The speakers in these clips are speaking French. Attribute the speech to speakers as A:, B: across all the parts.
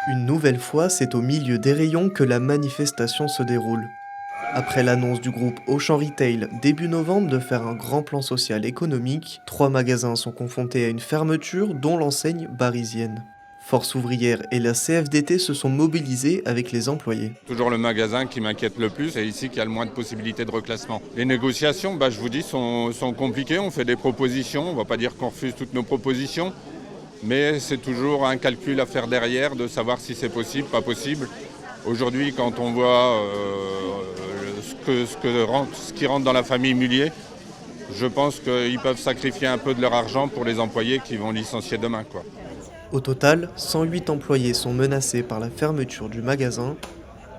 A: Une nouvelle fois, c'est au milieu des rayons que la manifestation se déroule. Après l'annonce du groupe Auchan Retail début novembre de faire un grand plan social économique, 3 magasins sont confrontés à une fermeture dont l'enseigne parisienne. Force ouvrière et la CFDT se sont mobilisés avec les employés.
B: Toujours le magasin qui m'inquiète le plus, c'est ici qu'il y a le moins de possibilités de reclassement. Les négociations, je vous dis, sont compliquées. On fait des propositions, on ne va pas dire qu'on refuse toutes nos propositions, mais c'est toujours un calcul à faire derrière de savoir si c'est possible, pas possible. Aujourd'hui, quand on voit ce qui rentre dans la famille Mullier, je pense qu'ils peuvent sacrifier un peu de leur argent pour les employés qui vont licencier demain, quoi.
A: Au total, 108 employés sont menacés par la fermeture du magasin.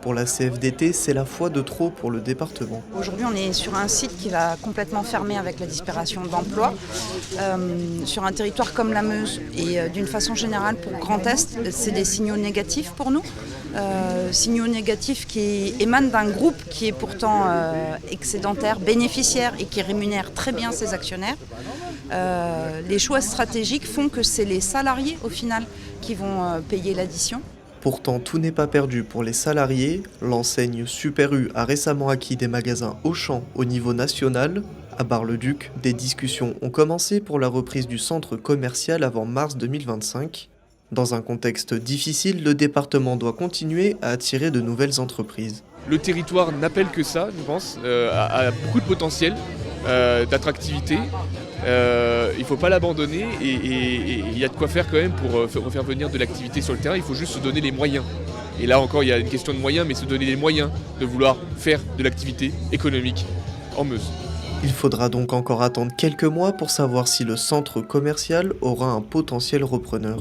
A: Pour la CFDT, c'est la fois de trop pour le département.
C: Aujourd'hui, on est sur un site qui va complètement fermer avec la disparition d'emplois. Sur un territoire comme la Meuse et d'une façon générale pour Grand Est, c'est des signaux négatifs pour nous. Signaux négatifs qui émanent d'un groupe qui est pourtant excédentaire, bénéficiaire et qui rémunère très bien ses actionnaires. Les choix stratégiques font que c'est les salariés au final qui vont payer l'addition.
A: Pourtant, tout n'est pas perdu pour les salariés. L'enseigne Super U a récemment acquis des magasins Auchan au niveau national. À Bar-le-Duc, des discussions ont commencé pour la reprise du centre commercial avant mars 2025. Dans un contexte difficile, le département doit continuer à attirer de nouvelles entreprises.
D: Le territoire n'appelle que ça, je pense, a beaucoup de potentiel d'attractivité. Il ne faut pas l'abandonner et il y a de quoi faire quand même pour faire venir de l'activité sur le terrain. Il faut juste se donner les moyens. Et là encore, il y a une question de moyens, mais se donner les moyens de vouloir faire de l'activité économique en Meuse.
A: Il faudra donc encore attendre quelques mois pour savoir si le centre commercial aura un potentiel repreneur.